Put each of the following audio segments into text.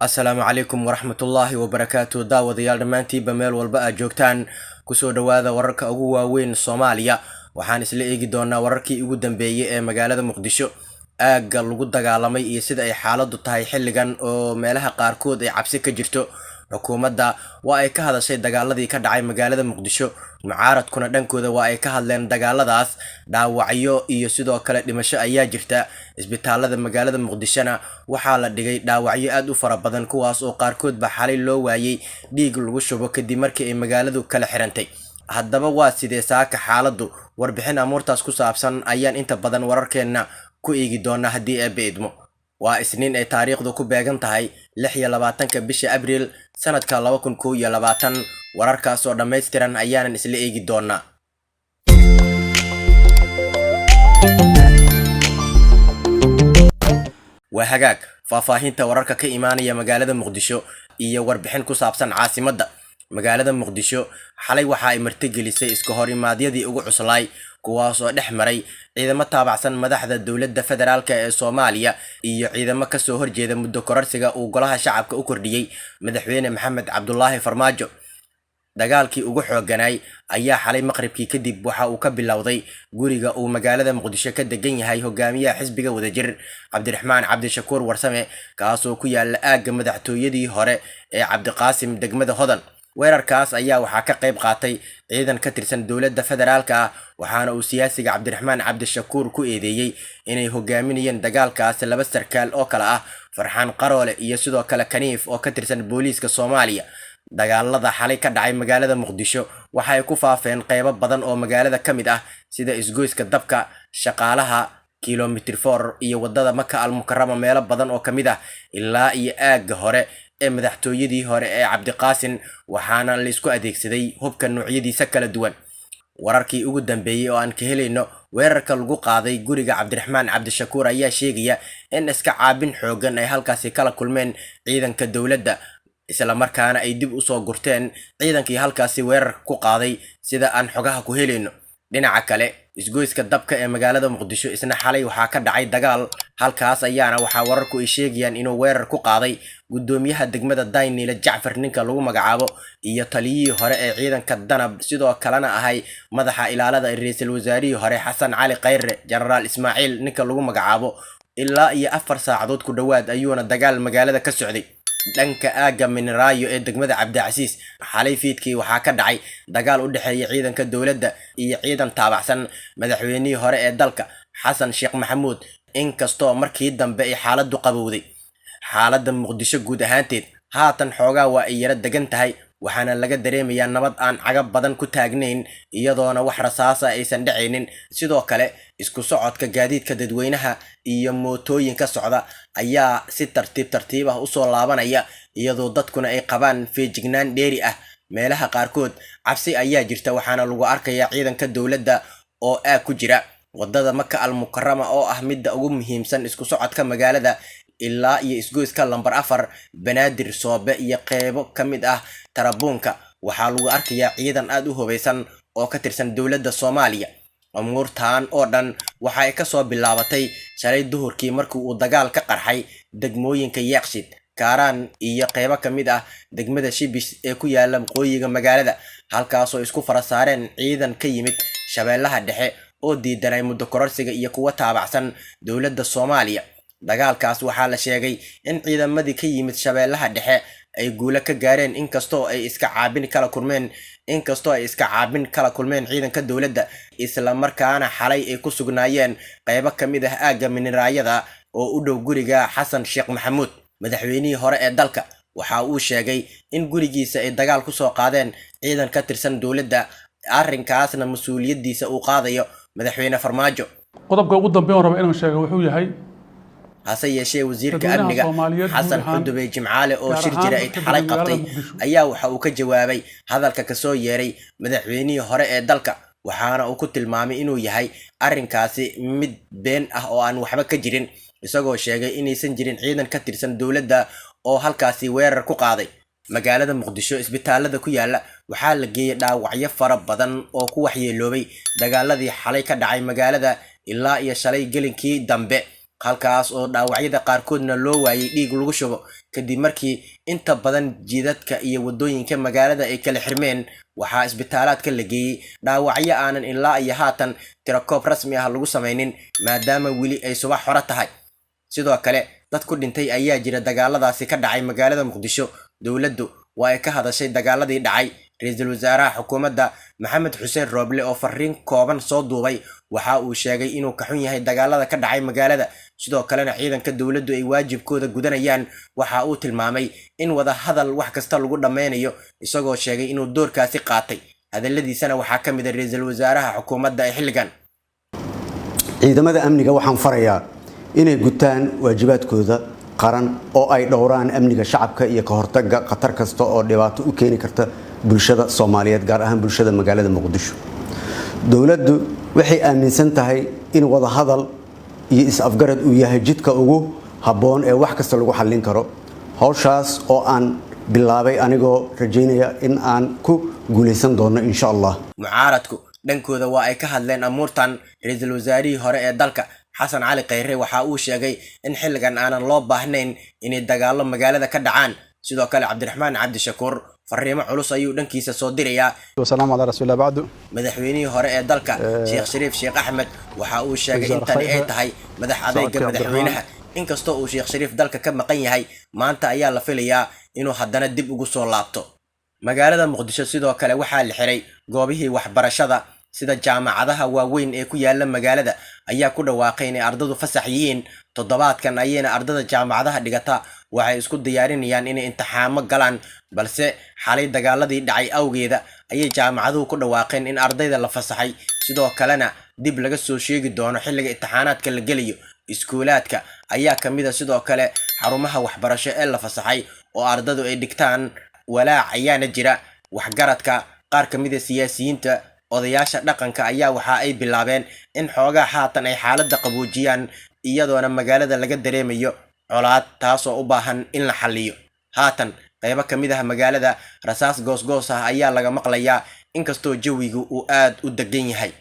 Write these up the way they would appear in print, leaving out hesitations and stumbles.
Assalaamu calaykum waraxmatullaahi wabarakaatu daawadayaal dhammaantiinba meel walba aad joogtaan kusoo dhawaada wararka ugu waaweyn Soomaaliya waxaan isla eegi doonaa wararkii ugu dambeeyay ee magaalada Muqdisho aagga lagu dagaalamay iyo sida ay xaaladdu tahay xilligan oo meelaha qaarkood ay cabsi ka jirto xukuumadda waa ay ka hadashay dagaaladii ka dhacay magaalada Muqdisho mucaaradkuna dhankooda waa ay ka hadleen dagaaladaas dhaawacyo iyo sidoo kale dhimasho ayaa jirta isbitaalada magaalada Muqdishona waxaa la dhigay dhaawacyo aad u fara badan kuwaas oo qaarkood ba xalay loo waayay dhiig lagu shubo kadib markii ay magaaladu kala xirantay haddaba waa sidee saaka xaaladdu warbixin amuurtaas ku saabsan ayaan inta badan wararkeena ku eegi doonaa haddii ay beedmo waa isniin ay taariikhdu ku beegan tahay 26 bisha Abriil sanadka 2021 wararkaas oo dhameystiran ayaan isla eegi doonaa waa hagaag faahfaahinta wararka ka imaanaya magaalada Muqdisho iyo warbixin ku saabsan caasimadda magaalada Muqdisho xalay waxa ay martigelisay iska horimaadyadii ugu cuslay kuwaas oo dhex maray ciidamo taabacsan madaxda dawladda federaalka ee Soomaaliya iyo ciidamo ka soo horjeeda muddo kororsiga uu golaha shacabka u kordhiyay madaxweyne Maxamed Cabdullaahi Farmaajo dagaalkii ugu xooganay ayaa xalay maqribkii kadib waxa uu ka bilowday guriga uu magaalada Muqdisho ka degan yahay hogaamiyaha xisbiga wadajir Cabdiraxmaan Cabdishakuur Warsame kaasoo ku yaala aagga madaxtooyadii hore ee Cabdiqaasim degmada Hodan weerarkaas ayaa waxaa ka qayb qaatay ciidan ka tirsan dawladda federaalka waxaana uu siyaasiga Cabdiraxmaan Cabdishakuur ku eedeeyay inay hogaaminayeen dagaalkaas laba sarkaal oo kala ah Farxaan Qaroole iyo sidoo kale Kaniif oo ka tirsan booliiska Soomaaliya dagaalada xalay ka dhacay magaalada Muqdisho waxa ay ku faafeen qaybo badan oo magaalada ka mid ah sida isgoyska dabka shaqaalaha kilomitir 4 iyo wadada Maka al-Mukarrama meelo badan oo kamid ah ilaa iyo aagga hore ee madaxtooyadii hore ee Cabdiqaasim waxaana la isku adeegsaday hubka noocyadiisa kala duwan wararkii ugu dambeeyay oo aan ka helayno weerarka lagu qaaday guriga Cabdiraxmaan Cabdishakuur ayaa sheegaya in iska caabin xoogan ay halkaasi kala kulmeen ciidanka dawladda isla markaana ay dib u soo gurteen ciidankii halkaasi weerar ku qaaday sida aan xogaha ku helayno dhinaca kale isgoyska dabka ee magaalada Muqdisho isna xalay waxaa ka dhacay dagaal halkaas ayaana waxaa wararku ay sheegayaan inuu weerar ku qaaday gudoomiyaha degmada Daynile Jacfar ninka lagu magacaabo iyo taliyihii hore ee ciidanka Danab sidoo kalena ahay madaxa ilaalada ra'iisul wasaarihii hore Xasan Cali Khayre Generaal Ismaaciil ninka lagu magacaabo ilaa iyo 4 saacadood ku dhawaad ayuuna dagaal magaalada ka socday dhanka aagga Minraayo ee degmada Cabdicasiis xalay fiidkii waxaa ka dhacay dagaal u dhaxeeya ciidanka dawladda iyo ciidan taabacsan madaxweynihii hore ee dalka Xasan Sheekh Maxamuud inkastoo markii dambe ay xaaladdu qabowday xaaladda Muqdisho guud ahaanteed haatan xoogaa waa ay yara degan tahay waxaana laga dareemayaa nabad aan cagab badan ku taagnayn iyadoona wax rasaasa aysan dhacaynin sidoo kale isku socodka gaadiidka dadweynaha iyo mootooyinka socda ayaa si tartiib ah u soo laabanaya iyadoo dadkuna ay qabaan feejignaan dheeri ah meelaha qaarkood cabsi ayaa jirta waxaana lagu arkayaa ciidanka dawladda oo aag ku jira wadada Maka al-Mukarrama oo ah midda ugu muhiimsan isku socodka magaalada ilaa iyo isgoyska lambar 4 Banaadir Soobe iyo qaybo kamid ah Tarabuunka waxaa lagu arkayaa ciidan aad u hubeysan oo ka tirsan dawladda Soomaaliya amuurtaan oo dhan waxa ay ka soo bilaabatay shalay duhurkii markii uu dagaal ka qarxay degmooyinka Yaaqshid Kaaraan iyo qaybo kamid ah degmada Shibis ee ku yaala waqooyiga magaalada halkaas oo isku farasaareen ciidan ka yimid Shabeellaha Dhexe oo diidanay muddo kororsiga iyo kuwa taabacsan dawladda Soomaaliya dagaalkaas waxaa la sheegay in ciidamadii ka yimid Shabeellaha Dhexe ay guulo ka gaareen inkastoo ay iska caabin kala kulmeen ciidanka dawladda isla markaana xalay ay ku sugnaayeen qaybo kamid ah aagga Minraayada oo u dhow guriga Xasan Sheekh Maxamuud madaxweynihii hore ee dalka waxa uu sheegay in gurigiisa ay dagaal ku soo qaadeen ciidan ka tirsan dawladda arrinkaasna mas'uuliyadiisa uu qaadayo madaxweyne Farmaajo qodobka ugu dambeeyay raba inaan sheego wuxuu yahay hase yeeshee wasiirka amniga Xasan Xudube Jimcaale oo shir jira ay xalay qabtay ayaa waxa uu ka jawaabay hadalka ka soo yeeray madaxweynihii hore ee dalka waxaana uu ku tilmaamay inuu yahay arrinkaasi mid been ah oo aan waxba ka jirin isagoo sheegay inaysan jirin ciidan ka tirsan dawladda oo halkaasi weerar ku qaaday magaalada Muqdisho isbitaalada ku yaala waxaa la geeyay dhaawacyo fara badan oo ku waxyeeloobay dagaaladii xalay ka dhacay magaalada ilaa iyo shalay gelinkii dambe halkaas oo dhaawacyada qaarkoodna loo waayay dhiig lagu shubo kadib markii inta badan jidadka iyo wadooyinka magaalada ay kala xirmeen. waxaa isbitaalaadka la geeyey dhaawacyo aanan ilaa iyo haatan tirakoob rasmi ah lagu samaynin maadaama weli ay subax hore tahay. sidoo kale dad ku dhintay ayaa jira dagaaladaasi ka dhacay magaalada muqdisho. dowladdu waa ay ka hadashay dagaaladii dhacay. ra-iisul wasaaraha xukuumadda maxamed xuseen rooble oo fariin kooban soo duubay waxa uu sheegay inuu ka xun yahay dagaalada ka dhacay magaalada, sidoo kalena ciidanka dowladdu ay waajibkooda gudanayaan. waxa uu tilmaamay in wada hadal wax kasta lagu dhammaynayo, isagoo sheegay inuu doorkaasi qaatay. hadaladiisana waxaa ka mid ah ra-iisul wasaaraha xukuumadda ee xilligan. ciidamada amniga waxaan farayaa inay gutaan waajibaadkooda qaran oo ay dhowraan amniga shacabka iyo ka hortagga khatar kasta oo dhibaato u keeni karta bulshada Soomaaliyeed, gaar ahaan bulshada magaalada Muqdisho. dowladdu waxay aaminsan tahay in wada hadal iyo is-afgarad uu yahay jidka ugu habboon ee wax kasta lagu xallin karo. hawshaas oo aan bilaabay anigoo rajaynaya in aan ku guuleysan doono insha Allah. mucaaradku dhankooda waa ay ka hadleen amuurtan. ra-iisul wasaarihii hore ee dalka xasan cali khayre waxa uu sheegay in xilligan aanan loo baahnayn inay dagaalo magaalada ka dhacaan. sidoo kale cabdiraxmaan cabdishakuur fariimo culus ayuu dhankiisa soo dirayaa. wasalaam ala rasuulillah bacdu. madaxweynihii hore ee dalka sheekh shariif sheekh axmed waxa uu sheegay in tani ay tahay madax adayga madaxweynaha. inkastoo uu sheekh shariif dalka ka maqan yahay, maanta ayaa la filayaa inuu haddana dib ugu soo laabto. magaalada muqdisho sidoo kale waxaa la xiray goobihii waxbarashada sida jaamacadaha waaweyn ee ku yaala magaalada ayaa ku dhawaaqay inay ardadu fasax yihiin. toddobaadkan ayayna ardada jaamacadaha dhigata waxay isku diyaarinayaan inay imtixaamo galaan, balse xalay dagaaladii dhacay awgeeda ayay jaamacaduhu ku dhawaaqeen in ardayda la fasaxay. sidoo kalena dib laga soo sheegi doono xilliga imtixaanaadka la gelayo. iskuulaadka ayaa ka mid ah sidoo kale xarumaha waxbarasho ee la fasaxay oo ardadu ay dhigtaan. walaac ayaana jira. waxgaradka qaar ka mid ah siyaasiyiinta odayaasha dhaqanka ayaa waxa ay bilaabeen in xoogaa haatan ay xaaladda qaboojiyaan, iyadoona magaalada laga dareemayo colaad taasoo u baahan in la xalliyo. haatan qaybo ka mid ah magaalada rasaas goosgoos ah ayaa laga maqlayaa, inkastoo jawigu uu aad u degan yahay.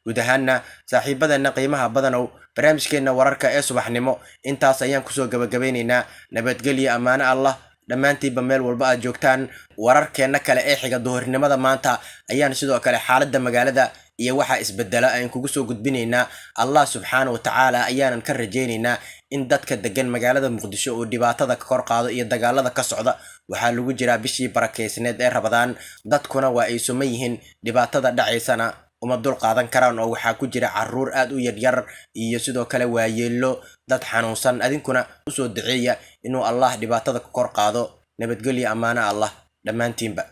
guud ahaanna saaxiibadeenna qiimaha badanow, barnaamijkeenna wararka ee subaxnimo intaas ayaan kusoo gabagabeynaynaa. nabadgelyo, ammaano allah dhammaantiinba meel walba aad joogtaan. wararkeenna kale ee xiga duhurnimada maanta ayaan sidoo kale xaaladda magaalada iyo waxa isbedela aan kugu soo gudbinaynaa. allah subxaana wa tacaala ayaanan ka rajaynaynaa in dadka degan magaalada muqdisho uu dhibaatada ka kor qaado iyo dagaalada ka socda. waxaa lagu jiraa bishii barakeysneed ee Ramadaan, dadkuna waa ay suman yihiin. dhibaatada dhacaysana uma dul qaadan karaan oo waxaa ku jira caruur aad u yaryar iyo sidoo kale waayeelo, dad xanuunsan. adinkuna usoo duceeya inuu allah dhibaatada ka kor qaado. nabadgelyo, ammaano allah dhammaantiinba.